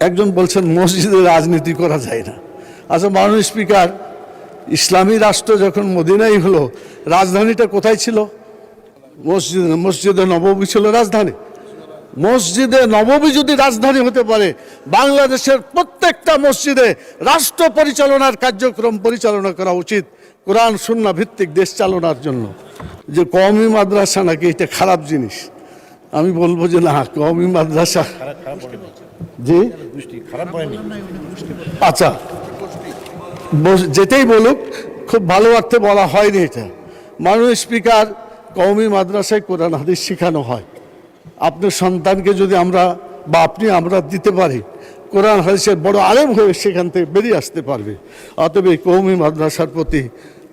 একজন বলছেন মসজিদে রাজনীতি করা যায় না। আচ্ছা মাননীয় স্পিকার, ইসলামী রাষ্ট্র যখন মদিনাই হলো, রাজধানীটা কোথায় ছিল? মসজিদে নববী ছিল রাজধানী। মসজিদে নববী যদি রাজধানী হতে পারে, বাংলাদেশের প্রত্যেকটা মসজিদে রাষ্ট্র পরিচালনার কার্যক্রম পরিচালনা করা উচিত কোরআন সুন্নাহ ভিত্তিক দেশ চালনার জন্য। যে কওমি মাদ্রাসা নাকি এটা খারাপ জিনিস, আমি বলবো যে না, কওমি মাদ্রাসা জি আচ্ছা যেটাই বলুক, খুব ভালো অর্থে বলা হয়নি এটা। মাননীয় স্পিকার, কওমি মাদ্রাসায় কোরআন হাদিস শেখানো হয়। আপনার সন্তানকে যদি আমরা বা আমরা দিতে পারি, কোরআন হাদিসের বড় আলেম হয়ে সেখান থেকে বেরিয়ে আসতে পারবে। অতএব এই কওমি মাদ্রাসার প্রতি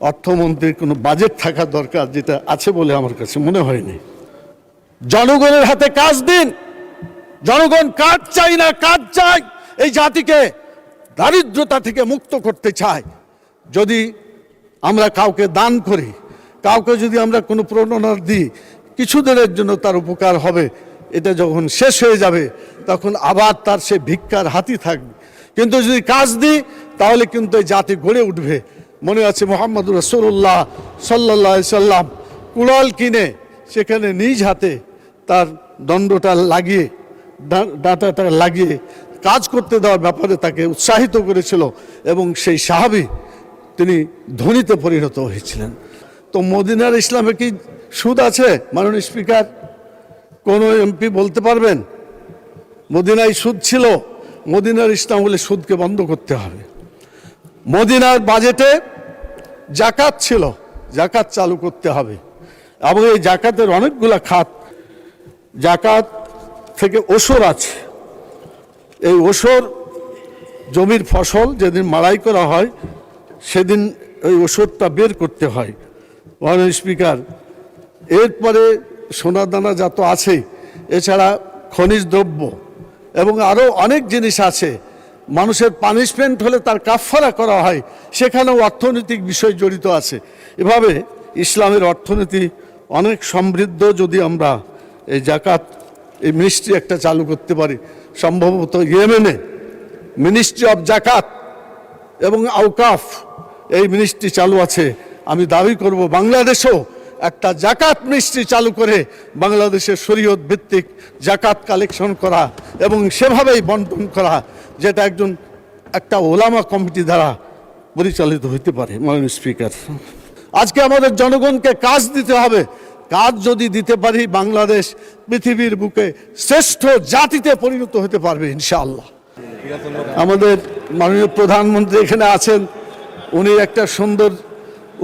অর্থমন্ত্রীর কোনো বাজেট থাকা দরকার, যেটা আছে বলে আমার কাছে মনে হয়নি। জনগণের হাতে কাজ দিন। জনগণ কাজ চাই না, কাজ চাই। এই জাতিকে দারিদ্রতা থেকে মুক্ত করতে চায়। যদি আমরা কাউকে দান করি, কাউকে যদি আমরা কোনো প্রণোদনা দিই, কিছুদিনের জন্য তার উপকার হবে। এটা যখন শেষ হয়ে যাবে তখন আবার তার সে ভিক্ষার হাতি থাকবে। কিন্তু যদি কাজ দিই তাহলে কিন্তু এই জাতি গড়ে উঠবে। মনে আছে মুহাম্মদুর রাসূলুল্লাহ সাল্লাল্লাহু আলাইহি সাল্লাম কুড়াল কিনে সেখানে নিজ হাতে তার দণ্ডটা লাগিয়ে, ডাঁটাটা লাগিয়ে কাজ করতে দেওয়ার ব্যাপারে তাকে উৎসাহিত করেছিল, এবং সেই সাহাবী তিনি ধনীতে পরিণত হয়েছিলেন। তো মদিনার ইসলামে কি সুদ আছে? মাননীয় স্পিকার, কোন এমপি বলতে পারবেন মদিনায় সুদ ছিল? মদিনার ইসলাম বলে সুদকে বন্ধ করতে হবে। মদিনার বাজেটে জাকাত ছিল, জাকাত চালু করতে হবে। এবং এই জাকাতের অনেকগুলা খাত। জাকাত থেকে ওসর আছে। এই ওসর জমির ফসল যেদিন মাড়াই করা হয় সেদিন ওই ওসরটা বের করতে হয়। মাননীয় স্পিকার, এরপরে সোনাদানা যত আছে, এছাড়া খনিজ দ্রব্য এবং আরও অনেক জিনিস আছে। মানুষের পানিশমেন্ট হলে তার কাফফারা করা হয়, সেখানেও অর্থনৈতিক বিষয় জড়িত আছে। এভাবে ইসলামের অর্থনীতি অনেক সমৃদ্ধ। যদি আমরা এই জাকাত, এই মিনিস্ট্রি একটা চালু করতে পারি, সম্ভবত ইয়েমেনে মিনিস্ট্রি অফ জাকাত এবং আওকাফ এই মিনিস্ট্রি চালু আছে। আমি দাবি করব বাংলাদেশেও একটা জাকাত মিনিস্ট্রি চালু করে বাংলাদেশের শরীয়ত ভিত্তিক জাকাত কালেকশন করা এবং সেভাবেই বন্টন করা, যেটা একটা ওলামা কমিটি দ্বারা পরিচালিত হতে পারে। মাননীয় স্পিকার, আজকে আমাদের জনগণকে কাজ দিতে হবে। কাজ যদি দিতে পারি, বাংলাদেশ পৃথিবীর বুকে শ্রেষ্ঠ জাতিতে পরিণত হতে পারবে ইনশাআল্লাহ। আমাদের মাননীয় প্রধানমন্ত্রী এখানে আছেন, উনি একটা সুন্দর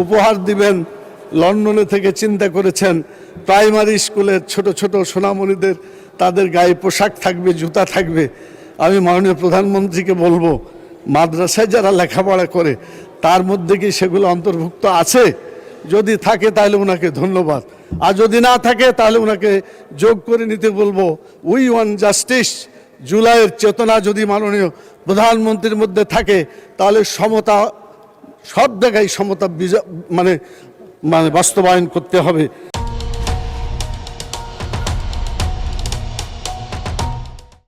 উপহার দিবেন। লন্ডনে থেকে চিন্তা করেছেন, প্রাইমারি স্কুলের ছোট ছোট সোনামণিদের তাদের গায়ে পোশাক থাকবে, জুতা থাকবে। আমি মাননীয় প্রধানমন্ত্রীকে বলবো, মাদ্রাসায় যারা লেখাপড়া করে তার মধ্যে কি সেগুলো অন্তর্ভুক্ত আছে? যদি থাকে তাহলে ওনাকে ধন্যবাদ, আর যদি না থাকে তাহলে ওনাকে যোগ করে নিতে বলবো। উই ওয়ান্ট জাস্টিস, জুলাইয়ের চেতনা যদি মাননীয় প্রধানমন্ত্রীর মধ্যে থাকে, তাহলে সমতা, সব জায়গায় সমতা মানে বাস্তবায়ন করতে হবে।